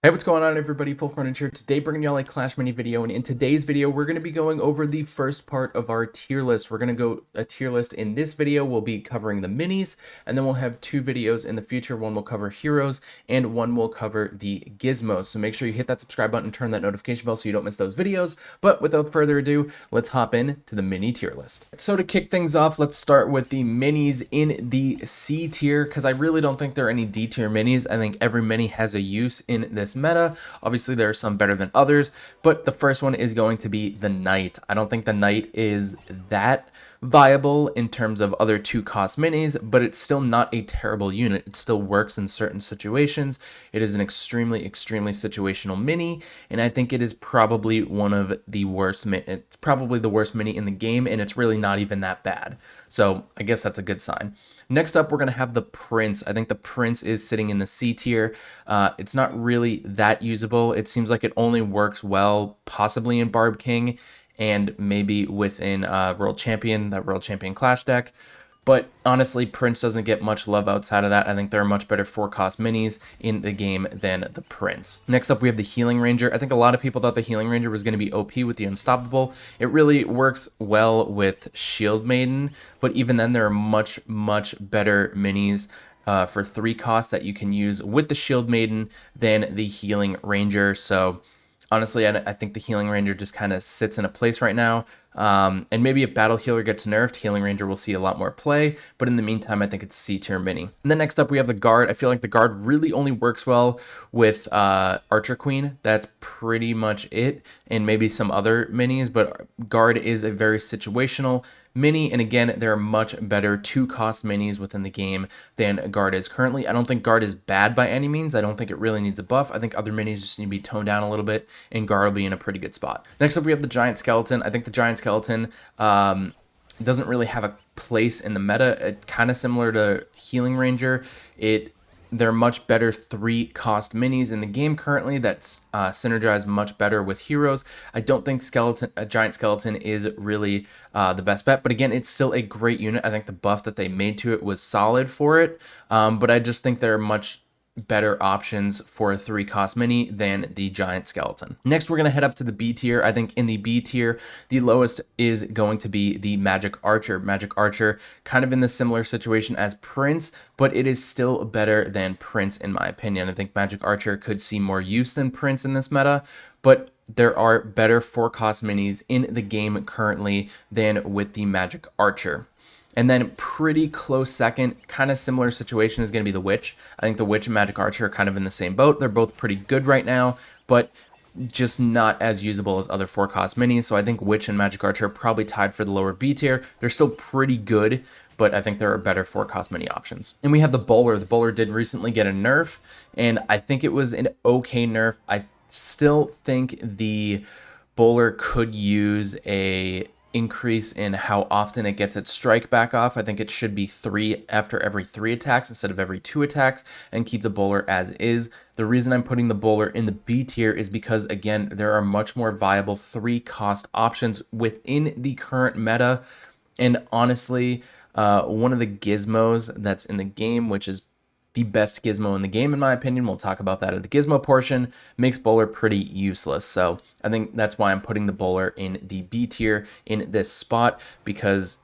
Hey, what's going on, everybody? FullFrontage here. Today, bringing y'all a Clash Mini video, and in today's video, we're going to be going over the first part of our tier list. We're going to go a tier list. In this video, we'll be covering the minis, and then we'll have two videos in the future. One will cover heroes, and one will cover the gizmos. So make sure you hit that subscribe button and turn that notification bell so you don't miss those videos. But without further ado, let's hop in to the mini tier list. So to kick things off, let's start with the minis in the C tier, because I really don't think there are any D tier minis. I think every mini has a use in this meta. Obviously, there are some better than others, but the first one is going to be the Knight. I don't think the Knight is that viable in terms of other two cost minis, but it's still not a terrible unit. It still works in certain situations. It is an extremely situational mini, and I think it is probably one of the worst. It's probably the worst mini in the game, and it's really not even that bad. So I guess that's a good sign. Next up, we're going to have the Prince. I think the Prince is sitting in the C tier. It's not really that usable. It seems like it only works well possibly in Barb King and maybe within World Champion, that World Champion Clash deck. But honestly, Prince doesn't get much love outside of that. I think there are much better 4-cost minis in the game than the Prince. Next up, we have the Healing Ranger. I think a lot of people thought the Healing Ranger was going to be OP with the Unstoppable. It really works well with Shield Maiden, but even then, there are much better minis for 3 costs that you can use with the Shield Maiden than the Healing Ranger. So honestly, I think the Healing Ranger just kind of sits in a place right now. And maybe if Battle Healer gets nerfed, Healing Ranger will see a lot more play. But in the meantime, I think it's C tier mini. And then next up, we have the Guard. I feel like the Guard really only works well with Archer Queen. That's pretty much it. And maybe some other minis. But Guard is a very situational mini, and again, there are much better 2-cost minis within the game than Guard is currently. I don't think Guard is bad by any means. I don't think it really needs a buff. I think other minis just need to be toned down a little bit, and Guard will be in a pretty good spot. Next up, we have the Giant Skeleton. I think the Giant Skeleton doesn't really have a place in the meta. It's kind of similar to Healing Ranger. They're much better 3-cost minis in the game currently that synergize much better with heroes. I don't think Giant Skeleton is really the best bet, but again, it's still a great unit. I think the buff that they made to it was solid for it, but I just think there are much better options for a 3-cost mini than the Giant Skeleton. Next, we're going to head up to the B tier. I think in the B tier, the lowest is going to be the Magic Archer. Magic Archer, kind of in the similar situation as Prince, but it is still better than Prince in my opinion. I think Magic Archer could see more use than Prince in this meta, but there are better 4-cost minis in the game currently than with the Magic Archer. And then pretty close second, kind of similar situation is going to be the Witch. I think the Witch and Magic Archer are kind of in the same boat. They're both pretty good right now, but just not as usable as other 4-cost minis. So I think Witch and Magic Archer are probably tied for the lower B tier. They're still pretty good, but I think there are better 4-cost mini options. And we have the Bowler. The Bowler did recently get a nerf, and I think it was an okay nerf. I still think the Bowler could use a increase in how often it gets its strike back off. I think it should be 3 after every 3 attacks instead of every 2 attacks, and keep the Bowler as is. The reason I'm putting the Bowler in the B tier is because, again, there are much more viable 3-cost options within the current meta. And honestly, one of the gizmos that's in the game, which is the best gizmo in the game, in my opinion, we'll talk about that at the gizmo portion, makes Bowler pretty useless. So I think that's why I'm putting the Bowler in the B tier in this spot, because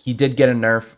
he did get a nerf,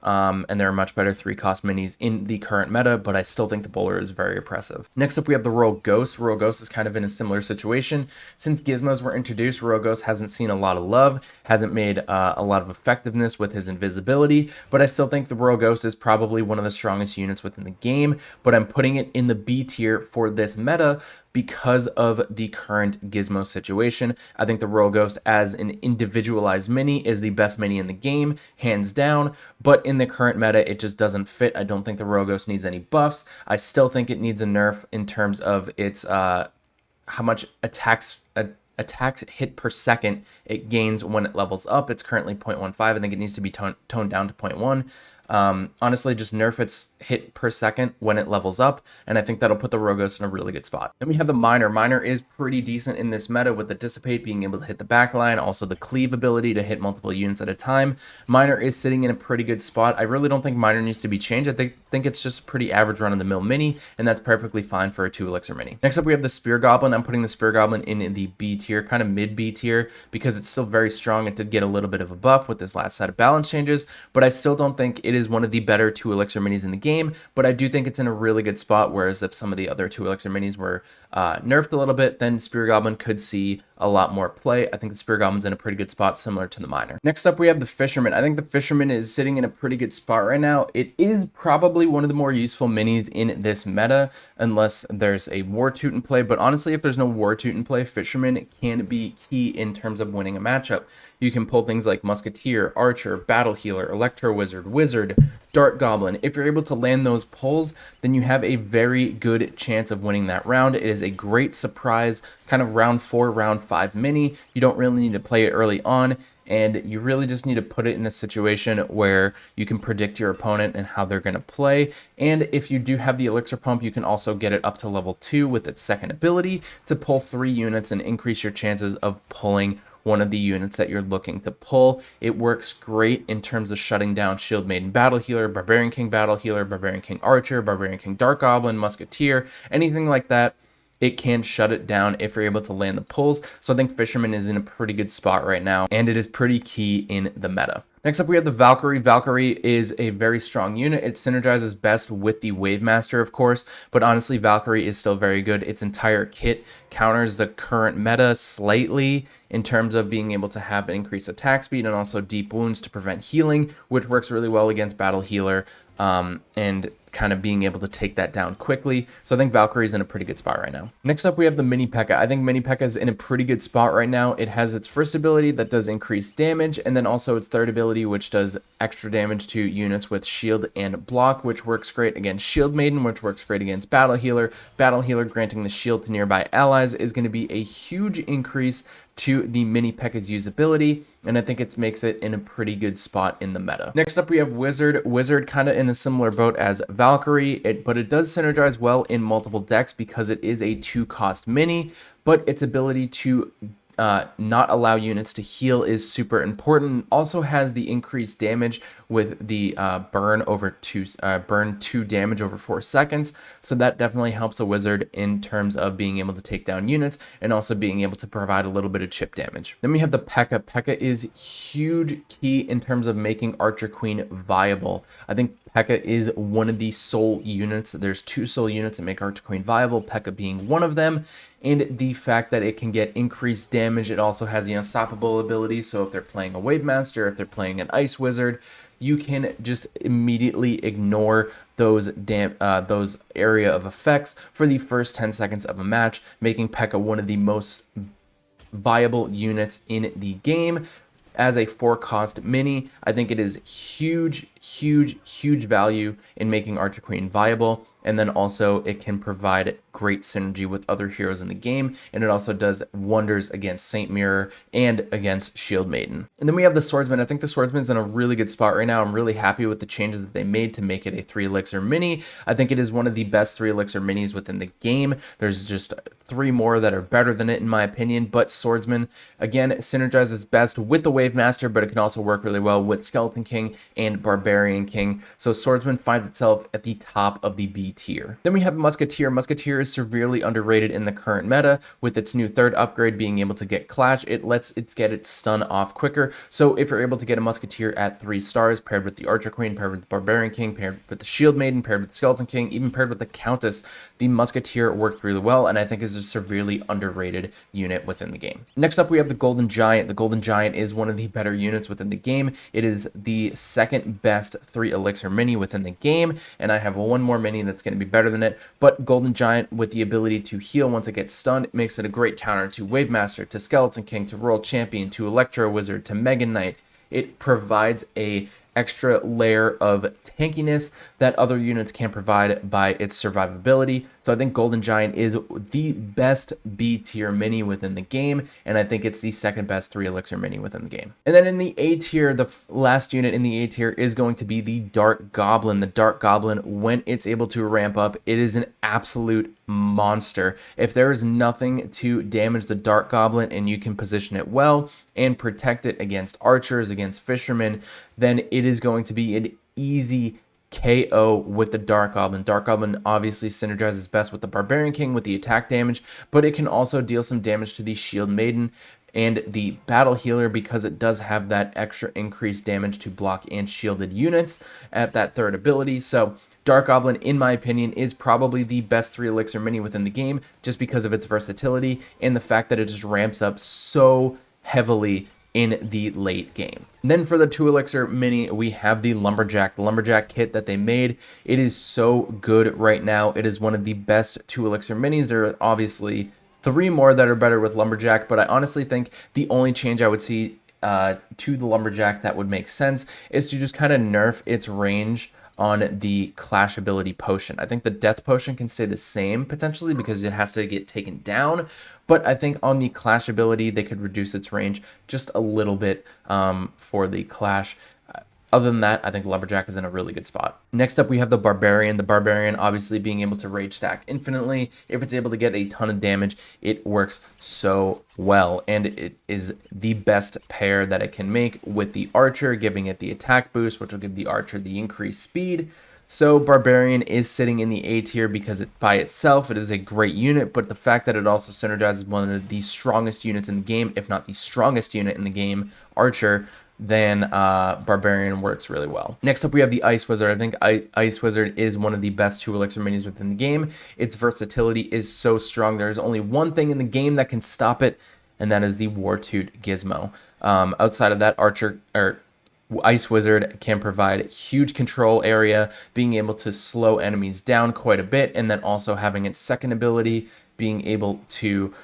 and there are much better 3-cost minis in the current meta, but I still think the Bowler is very oppressive. Next up, we have the Royal Ghost. Royal Ghost is kind of in a similar situation. Since gizmos were introduced, Royal Ghost hasn't seen a lot of love, hasn't made a lot of effectiveness with his invisibility, but I still think the Royal Ghost is probably one of the strongest units within the game, but I'm putting it in the B tier for this meta because of the current gizmo situation. I think the Royal Ghost as an individualized mini is the best mini in the game, hands down, but in the current meta, it just doesn't fit. I don't think the Royal Ghost needs any buffs. I still think it needs a nerf in terms of its how much attacks hit per second it gains when it levels up. It's currently 0.15. I think it needs to be toned down to 0.1. Honestly, just nerf its hit per second when it levels up, and I think that'll put the Rogos in a really good spot. Then we have the Miner. Miner is pretty decent in this meta with the Dissipate being able to hit the backline, also the Cleave ability to hit multiple units at a time. Miner is sitting in a pretty good spot. I really don't think Miner needs to be changed. I think it's just a pretty average run-of-the-mill mini, and that's perfectly fine for a 2 elixir mini. Next up, we have the Spear Goblin. I'm putting the Spear Goblin in the B tier, kind of mid B tier, because it's still very strong. It did get a little bit of a buff with this last set of balance changes, but I still don't think it is one of the better 2 elixir minis in the game, but I do think it's in a really good spot, whereas if some of the other 2 elixir minis were nerfed a little bit, then Spear Goblin could see a lot more play. I think the Spear Goblin's in a pretty good spot, similar to the Miner. Next up, we have the Fisherman. I think the Fisherman is sitting in a pretty good spot right now. It is probably one of the more useful minis in this meta, unless there's a War Toot in play, but honestly, if there's no War Toot in play, Fisherman can be key in terms of winning a matchup. You can pull things like Musketeer, Archer, Battle Healer, Electro Wizard, Wizard, Dart Goblin. If you're able to land those pulls, then you have a very good chance of winning that round. It is a great surprise, kind of round 4, round 5 mini. You don't really need to play it early on, and you really just need to put it in a situation where you can predict your opponent and how they're going to play. And if you do have the Elixir Pump, you can also get it up to level 2 with its second ability to pull 3 units and increase your chances of pulling one of the units that you're looking to pull. It works great in terms of shutting down Shield Maiden Battle Healer, Barbarian King Battle Healer, Barbarian King Archer, Barbarian King Dark Goblin, Musketeer, anything like that. It can shut it down if you're able to land the pulls. So I think Fisherman is in a pretty good spot right now, and it is pretty key in the meta. Next up, we have the Valkyrie. Valkyrie is a very strong unit. It synergizes best with the Wave Master, of course, but honestly, Valkyrie is still very good. Its entire kit counters the current meta slightly in terms of being able to have increased attack speed and also deep wounds to prevent healing, which works really well against Battle Healer, and kind of being able to take that down quickly. So I think Valkyrie's in a pretty good spot right now. Next up, we have the Mini P.E.K.K.A. I think Mini P.E.K.K.A. is in a pretty good spot right now. It has its first ability that does increased damage, and then also its third ability, which does extra damage to units with shield and block, which works great against Shield Maiden, which works great against Battle Healer. Battle Healer granting the shield to nearby allies is going to be a huge increase to the Mini P.E.K.K.A.'s usability, and I think it makes it in a pretty good spot in the meta. Next up, we have Wizard. Wizard kind of in a similar boat as Valkyrie, but it does synergize well in multiple decks because it is a 2-cost mini, but its ability to not allow units to heal is super important. Also has the increased damage with the burn 2 damage over 4 seconds. So that definitely helps a wizard in terms of being able to take down units and also being able to provide a little bit of chip damage. Then we have the P.E.K.K.A. P.E.K.K.A. is huge key in terms of making Archer Queen viable. I think P.E.K.K.A. is one of the soul units. There's 2 soul units that make Archer Queen viable, P.E.K.K.A. being one of them. And the fact that it can get increased damage, it also has the unstoppable ability. So if they're playing a Wave Master, if they're playing an Ice Wizard, you can just immediately ignore those area of effects for the first 10 seconds of a match, making P.E.K.K.A. one of the most viable units in the game. As a 4-cost mini, I think it is huge value in making Archer Queen viable, and then also it can provide great synergy with other heroes in the game, and it also does wonders against Saint Mirror and against Shield Maiden. And then we have the Swordsman. I think the Swordsman's in a really good spot right now. I'm really happy with the changes that they made to make it a 3 elixir mini. I think it is one of the best 3 elixir minis within the game. There's just 3 more that are better than it in my opinion, but Swordsman, again, synergizes best with the Wave Master, but it can also work really well with Skeleton King and Barbarian King. So Swordsman finds itself at the top of the B tier. Then we have Musketeer. Musketeer is severely underrated in the current meta. With its new 3rd upgrade being able to get Clash, it lets it get its stun off quicker. So if you're able to get a Musketeer at 3 stars, paired with the Archer Queen, paired with the Barbarian King, paired with the Shield Maiden, paired with the Skeleton King, even paired with the Countess, the Musketeer worked really well, and I think is a severely underrated unit within the game. Next up, we have the Golden Giant. The Golden Giant is one of the better units within the game. It is the 2nd best 3 elixir mini within the game, and I have one more mini that's going to be better than it, but Golden Giant, with the ability to heal once it gets stunned, it makes it a great counter to Wave Master, to Skeleton King, to Royal Champion, to Electro Wizard, to Mega Knight. It provides a extra layer of tankiness that other units can provide by its survivability. So I think Golden Giant is the best B tier mini within the game, and I think it's the second best 3 elixir mini within the game. And then in the A tier, the last unit in the A tier is going to be the Dart Goblin. The Dart Goblin, when it's able to ramp up, it is an absolute monster. If there is nothing to damage the Dart Goblin and you can position it well and protect it against archers, against fishermen, then it is going to be an easy KO with the Dart Goblin. Dart Goblin obviously synergizes best with the Barbarian King with the attack damage, but it can also deal some damage to the Shield Maiden and the Battle Healer because it does have that extra increased damage to block and shielded units at that third ability. So Dart Goblin, in my opinion, is probably the best 3 elixir mini within the game just because of its versatility and the fact that it just ramps up so heavily in the late game. And then for the 2 elixir mini, we have the Lumberjack. The Lumberjack kit that they made, it is so good right now. It is one of the best 2 elixir minis. There are obviously 3 more that are better with Lumberjack, but I honestly think the only change I would see to the Lumberjack that would make sense is to just kind of nerf its range on the Clash ability potion. I think the Death potion can stay the same potentially because it has to get taken down, but I think on the Clash ability they could reduce its range just a little bit for the Clash. Other than that, I think Lumberjack is in a really good spot. Next up, we have the Barbarian. The Barbarian obviously being able to rage stack infinitely. If it's able to get a ton of damage, it works so well. And it is the best pair that it can make with the Archer, giving it the attack boost, which will give the Archer the increased speed. So Barbarian is sitting in the A tier because it by itself, it is a great unit, but the fact that it also synergizes one of the strongest units in the game, if not the strongest unit in the game, Archer, then Barbarian works really well. Next up, we have the Ice Wizard. I think Ice Wizard is one of the best 2 elixir minis within the game. Its versatility is so strong. There's only one thing in the game that can stop it, and that is the Wartooth Gizmo. Outside of that, Ice Wizard can provide huge control area, being able to slow enemies down quite a bit, and then also having its second ability, being able to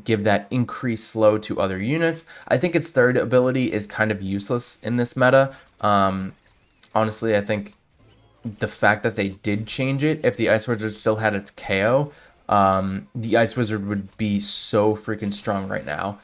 give that increased slow to other units. I think its third ability is kind of useless in this meta. Honestly, I think the fact that they did change it, if the Ice Wizard still had its KO, the Ice Wizard would be so freaking strong right now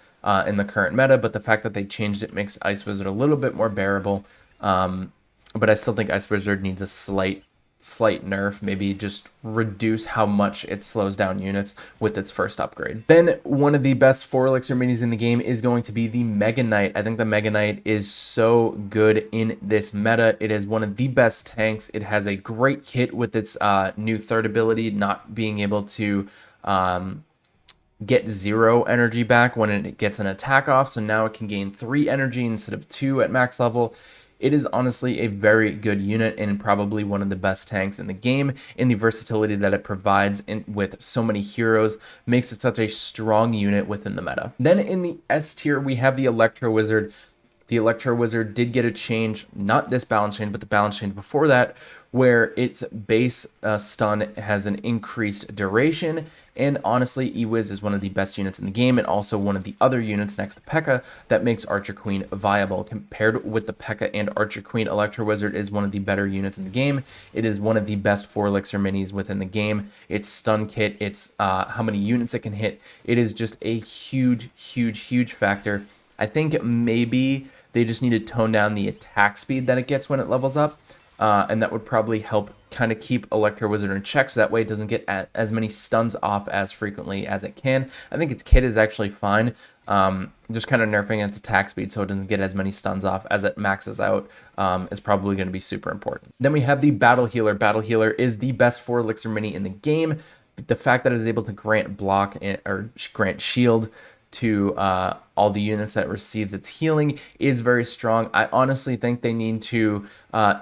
in the current meta, but the fact that they changed it makes Ice Wizard a little bit more bearable. But I still think Ice Wizard needs a slight nerf, maybe just reduce how much it slows down units with its first upgrade. Then one of the best 4 elixir minis in the game is going to be the Mega Knight. I think the Mega Knight is so good in this meta. It is one of the best tanks. It has a great kit with its new third ability, not being able to get 0 energy back when it gets an attack off, so now it can gain 3 energy instead of 2 at max level. It is honestly a very good unit and probably one of the best tanks in the game, and the versatility that it provides with so many heroes makes it such a strong unit within the meta. Then in the S tier, we have the Electro Wizard. The Electro Wizard did get a change, not this balance change, but the balance change before that, where its base stun has an increased duration. And honestly, Ewiz is one of the best units in the game, and also one of the other units next to P.E.K.K.A. that makes Archer Queen viable. Compared with the P.E.K.K.A. and Archer Queen, Electro Wizard is one of the better units in the game. It is one of the best 4 elixir minis within the game. Its stun kit, its how many units it can hit, it is just a huge factor. I think maybe they just need to tone down the attack speed that it gets when it levels up, and that would probably help kind of keep Electro Wizard in check, so that way it doesn't get as many stuns off as frequently as it can. I think its kit is actually fine, just kind of nerfing its attack speed so it doesn't get as many stuns off as it maxes out is probably going to be super important. Then we have the Battle Healer. Battle Healer is the best 4 elixir mini in the game. The fact that it is able to grant block or grant shield to all the units that receives its healing is very strong. I honestly think they need to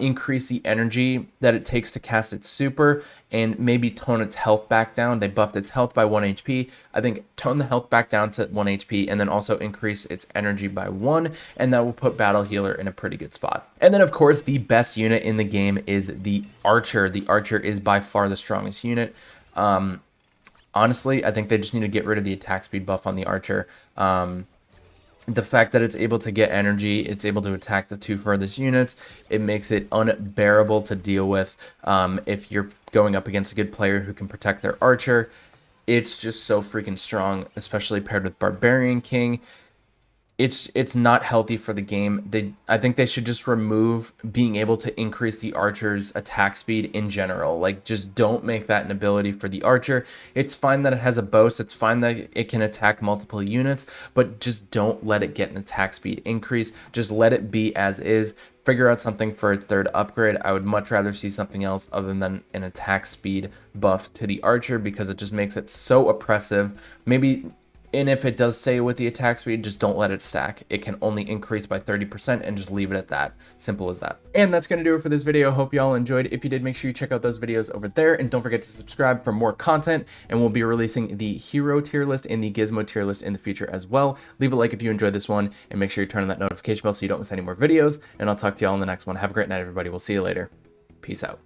increase the energy that it takes to cast its super and maybe tone its health back down. They buffed its health by 1 HP. I think tone the health back down to 1 HP and then also increase its energy by 1, and that will put Battle Healer in a pretty good spot. And then of course the best unit in the game is the Archer. The Archer is by far the strongest unit. Honestly, I think they just need to get rid of the attack speed buff on the Archer. The fact that it's able to get energy, it's able to attack the 2 furthest units, it makes it unbearable to deal with if you're going up against a good player who can protect their archer. It's just so freaking strong, especially paired with Barbarian King. It's not healthy for the game. I think they should just remove being able to increase the archer's attack speed in general. Like, just don't make that an ability for the archer. It's fine that it has a boast. It's fine that it can attack multiple units, but just don't let it get an attack speed increase. Just let it be as is. Figure out something for its 3rd upgrade. I would much rather see something else other than an attack speed buff to the archer, because it just makes it so oppressive. Maybe... And if it does stay with the attack speed, just don't let it stack. It can only increase by 30% and just leave it at that. Simple as that. And that's going to do it for this video. Hope you all enjoyed. If you did, make sure you check out those videos over there. And don't forget to subscribe for more content. And we'll be releasing the hero tier list and the gizmo tier list in the future as well. Leave a like if you enjoyed this one. And make sure you turn on that notification bell so you don't miss any more videos. And I'll talk to y'all in the next one. Have a great night, everybody. We'll see you later. Peace out.